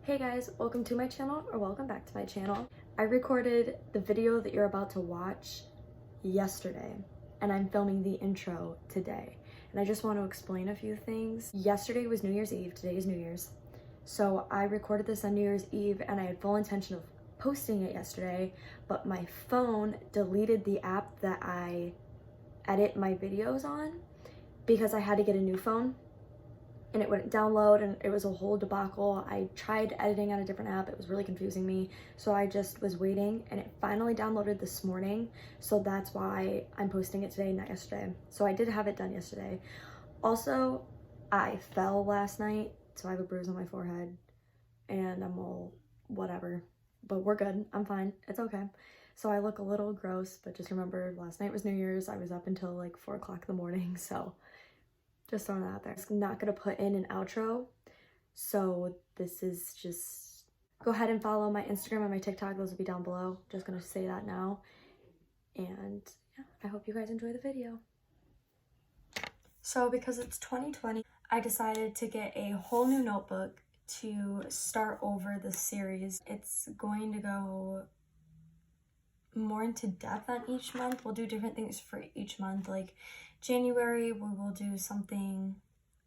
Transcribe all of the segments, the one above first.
Hey guys, welcome to my channel, or welcome back to my channel. I recorded the video that you're about to watch yesterday, and I'm filming the intro today. And I just want to explain a few things. Yesterday was New Year's Eve, today is New Year's. So I recorded this on New Year's Eve and I had full intention of posting it yesterday, but my phone deleted the app that I edit my videos on because I had to get a new phone. And it wouldn't download and it was a whole debacle. I tried editing on a different app, it was really confusing me. So I just was waiting and it finally downloaded this morning. So that's why I'm posting it today, not yesterday. So I did have it done yesterday. Also, I fell last night, so I have a bruise on my forehead and I'm all whatever, but we're good, I'm fine, it's okay. So I look a little gross, but just remember last night was New Year's. I was up until like 4 o'clock in the morning, so just throwing that out there. I'm not gonna put in an outro, so this is just, go ahead and follow my Instagram and my TikTok, those will be down below. Just gonna say that now. And yeah, I hope you guys enjoy the video. So because it's 2020, I decided to get a whole new notebook to start over the series. It's going to go more into depth on each month. We'll do different things for each month. Like January, we will do something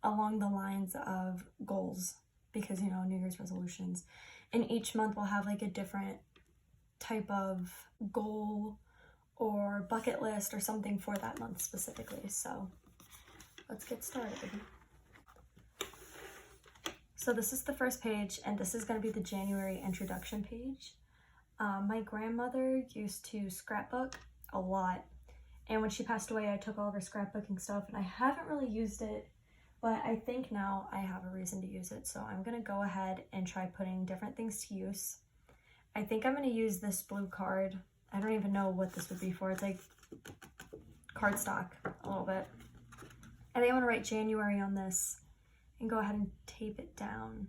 along the lines of goals, because you know, New Year's resolutions. And each month we'll have like a different type of goal or bucket list or something for that month specifically. So let's get started. So this is the first page, and this is going to be the January introduction page. My grandmother used to scrapbook a lot, and when she passed away I took all of her scrapbooking stuff and I haven't really used it, but I think now I have a reason to use it, so I'm gonna go ahead and try putting different things to use. I think I'm gonna use this blue card. I don't even know what this would be for. It's like cardstock a little bit. I think I'm gonna write January on this and go ahead and tape it down,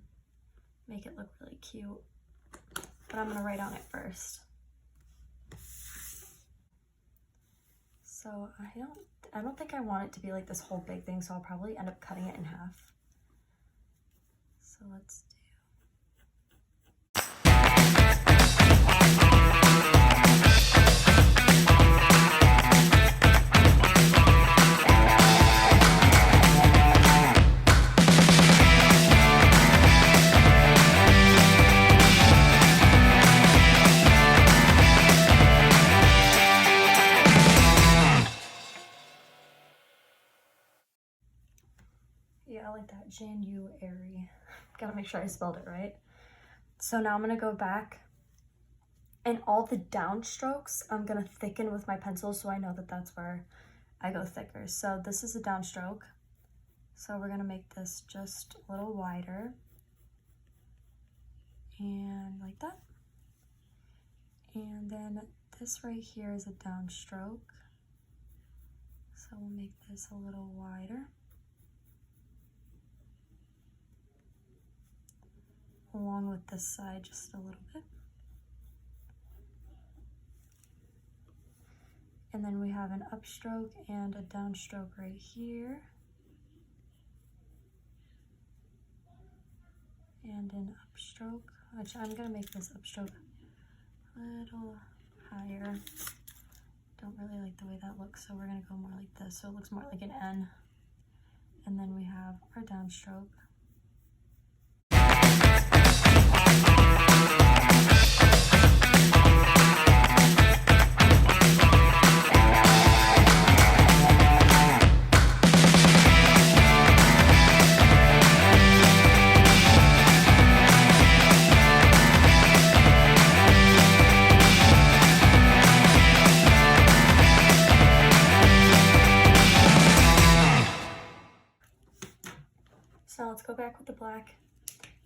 make it look really cute. But I'm gonna write on it first. So I don't think I want it to be like this whole big thing, so I'll probably end up cutting it in half. So let's do. Yeah, I like that, January. Gotta make sure I spelled it right. So now I'm gonna go back, and all the downstrokes I'm gonna thicken with my pencil, so I know that that's where I go thicker. So this is a downstroke. So we're gonna make this just a little wider. And like that. And then this right here is a downstroke. So we'll make this a little wider. Along with this side just a little bit. And then we have an upstroke and a downstroke right here. And an upstroke, which I'm gonna make this upstroke a little higher. Don't really like the way that looks, so we're gonna go more like this, so it looks more like an N. And then we have our downstroke. So now let's go back with the black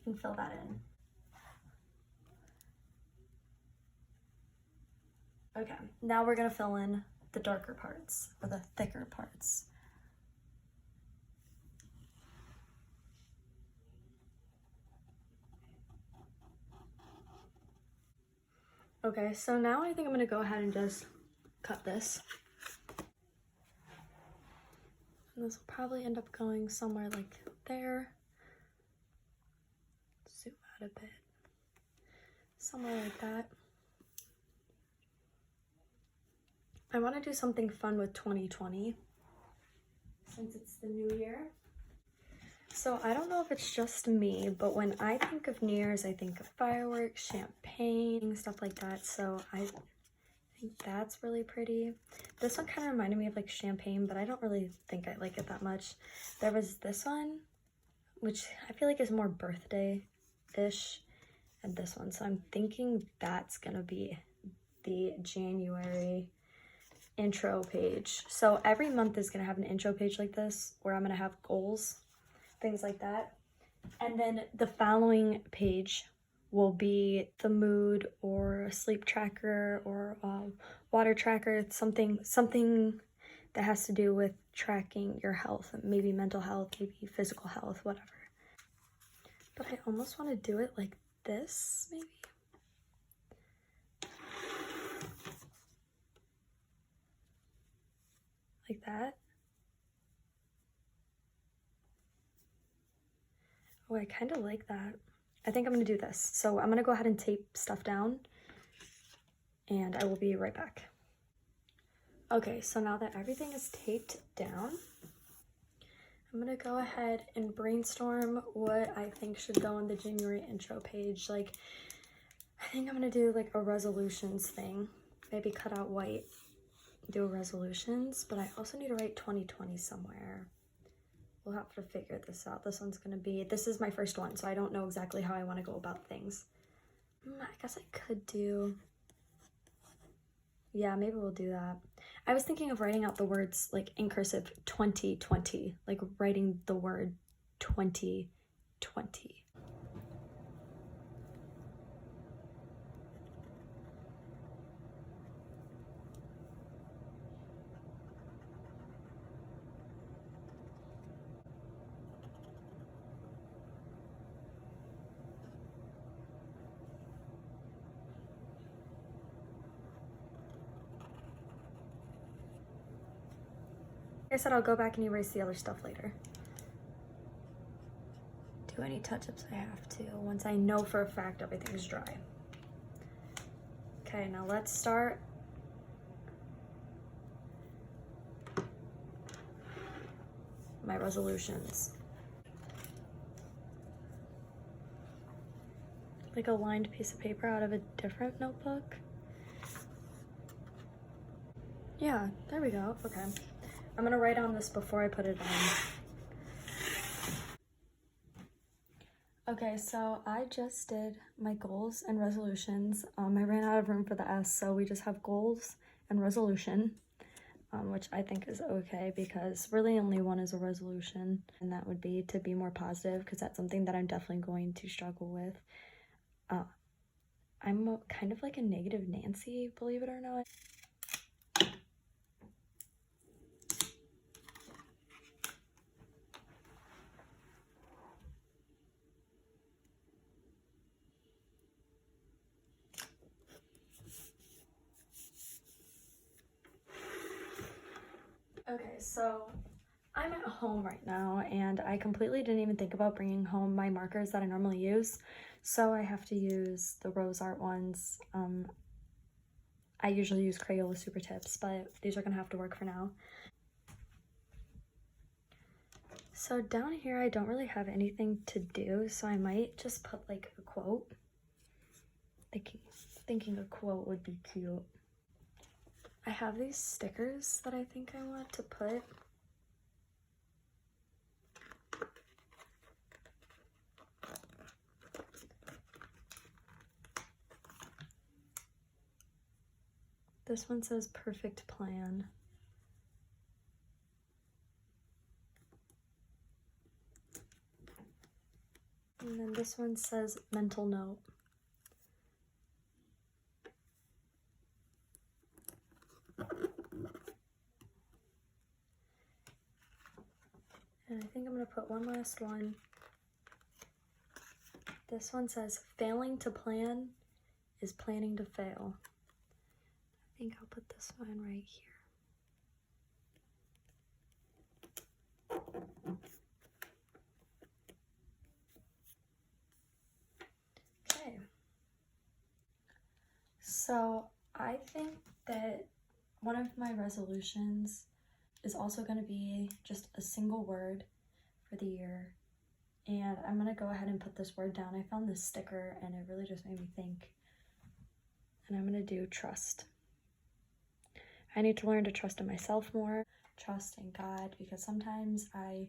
and fill that in. Okay, now we're gonna fill in the darker parts, or the thicker parts. Okay, so now I think I'm gonna go ahead and just cut this. And this will probably end up going somewhere like there. Zoom out a bit. somewhere like that. I want to do something fun with 2020 since it's the new year. So I don't know if it's just me, but when I think of New Year's, I think of fireworks, champagne, stuff like that. So I think that's really pretty. This one kind of reminded me of like champagne, but I don't really think I like it that much. There was this one, which I feel like is more birthday-ish, and this one. So I'm thinking that's gonna be the January intro page. So every month is gonna have an intro page like this where I'm gonna have goals, things like that. And then the following page will be the mood or a sleep tracker or water tracker, something that has to do with tracking your health, maybe mental health, maybe physical health, whatever. But I almost want to do it like this, maybe. Like that. Oh, I kind of like that. I think I'm gonna do this. So I'm gonna go ahead and tape stuff down and I will be right back. Okay, so now that everything is taped down, I'm gonna go ahead and brainstorm what I think should go on the January intro page. Like, I think I'm gonna do like a resolutions thing. Maybe cut out white, do resolutions, but I also need to write 2020 somewhere. We'll have to figure this out. This is my first one, so I don't know exactly how I want to go about things. I guess I could do, yeah, maybe we'll do that. I was thinking of writing out the words like in cursive 2020, like writing the word 2020. I said I'll go back and erase the other stuff later. Do any touch-ups I have to once I know for a fact everything's dry. Okay, now let's start. My resolutions. Like a lined piece of paper out of a different notebook. Yeah, there we go. Okay. I'm gonna write on this before I put it on. Okay, so I just did my goals and resolutions. I ran out of room for the S, so we just have goals and resolution, which I think is okay because really only one is a resolution, and that would be to be more positive because that's something that I'm definitely going to struggle with. I'm kind of like a negative Nancy, believe it or not. Okay, so I'm at home right now and I completely didn't even think about bringing home my markers that I normally use. So I have to use the Rose Art ones. I usually use Crayola Super Tips, but these are gonna have to work for now. So down here, I don't really have anything to do, so I might just put like a quote. Thinking a quote would be cute. I have these stickers that I think I want to put. This one says perfect plan. And then this one says mental note. And I think I'm gonna put one last one. This one says failing to plan is planning to fail. I think I'll put this one right here. Okay. So I think that one of my resolutions is also going to be just a single word for the year. And I'm going to go ahead and put this word down. I found this sticker and it really just made me think. And I'm going to do trust. I need to learn to trust in myself more, trust in God, because sometimes I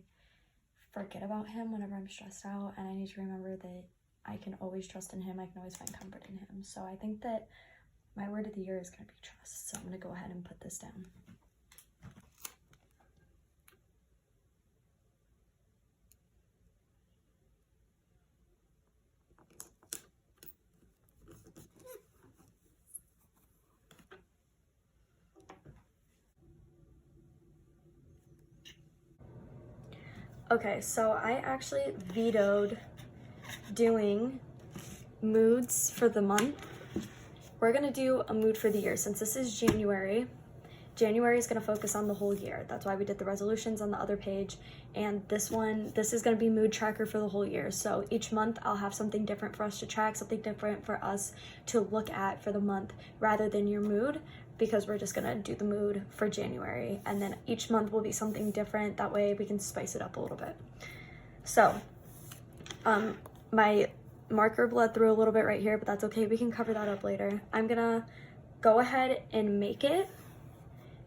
forget about him whenever I'm stressed out, and I need to remember that I can always trust in him. I can always find comfort in him. So I think that my word of the year is going to be trust. So I'm going to go ahead and put this down. Okay, so I actually vetoed doing moods for the month. We're gonna do a mood for the year. Since this is January, January is gonna focus on the whole year. That's why we did the resolutions on the other page. And this is gonna be mood tracker for the whole year. So each month I'll have something different for us to track, something different for us to look at for the month rather than your mood, because we're just gonna do the mood for January. And then each month will be something different. That way we can spice it up a little bit. So, my marker bled through a little bit right here, but that's okay. We can cover that up later. I'm gonna go ahead and make it,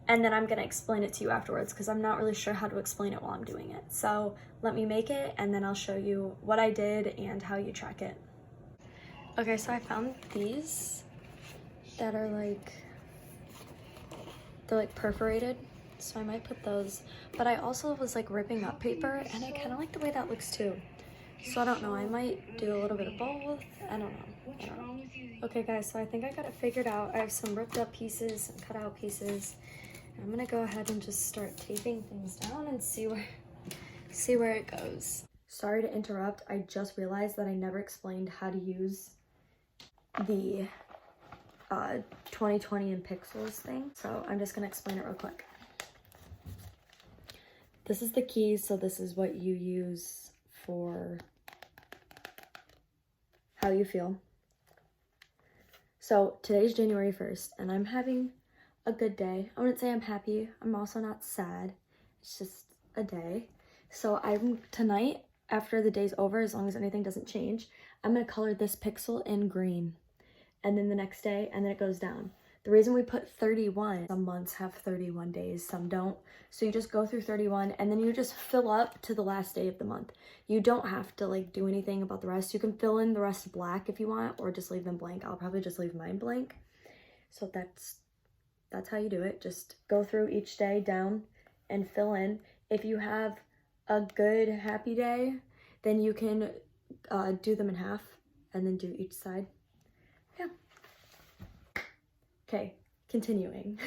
and then I'm gonna explain it to you afterwards because I'm not really sure how to explain it while I'm doing it. So let me make it, and then I'll show you what I did and how you track it. Okay, so I found these that are they're like perforated, so I might put those. But I also was like ripping up paper, and I kind of like the way that looks too. So I don't know, I might do a little bit of both. I don't know. Okay guys, so I think I got it figured out. I have some ripped up pieces and cut out pieces. I'm gonna go ahead and just start taping things down and see where it goes. Sorry to interrupt, I just realized that I never explained how to use the 2020 in pixels thing. So I'm just gonna explain it real quick. This is the keys, so this is what you use for how you feel. So today's January 1st, and I'm having a good day. I wouldn't say I'm happy. I'm also not sad. It's just a day. So tonight, after the day's over, as long as anything doesn't change, I'm gonna color this pixel in green. And then the next day, and then it goes down. The reason we put 31, some months have 31 days, some don't. So you just go through 31 and then you just fill up to the last day of the month. You don't have to like do anything about the rest. You can fill in the rest black if you want, or just leave them blank. I'll probably just leave mine blank. So that's how you do it. Just go through each day down and fill in. If you have a good, happy day, then you can do them in half and then do each side. Yeah. Okay, continuing.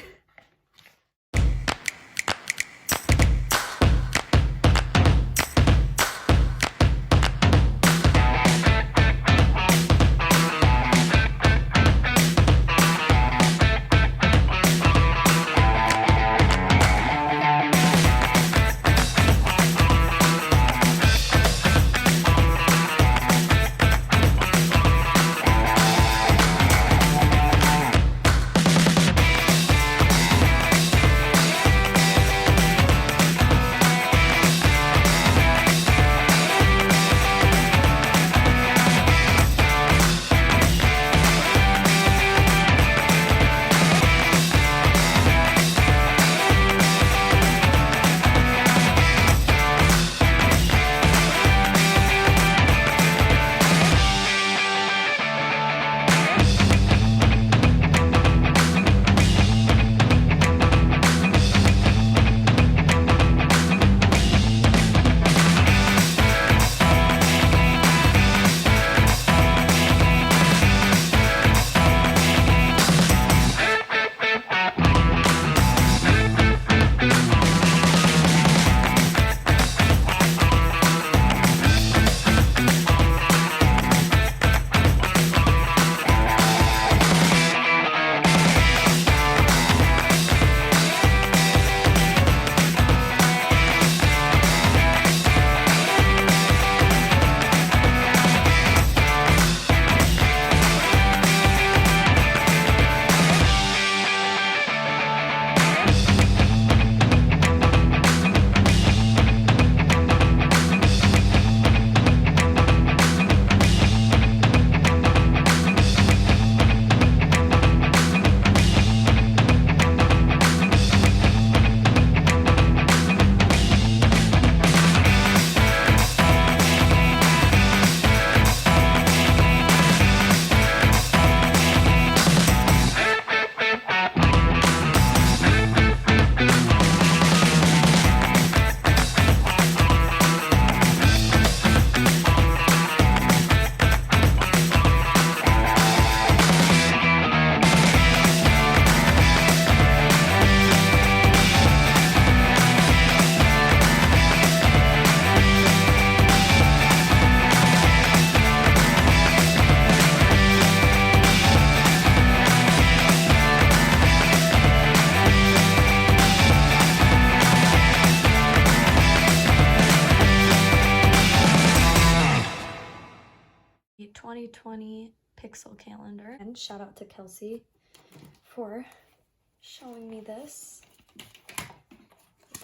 2020 pixel calendar. And shout out to Kelsey for showing me this.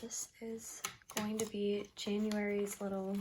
This is going to be January's little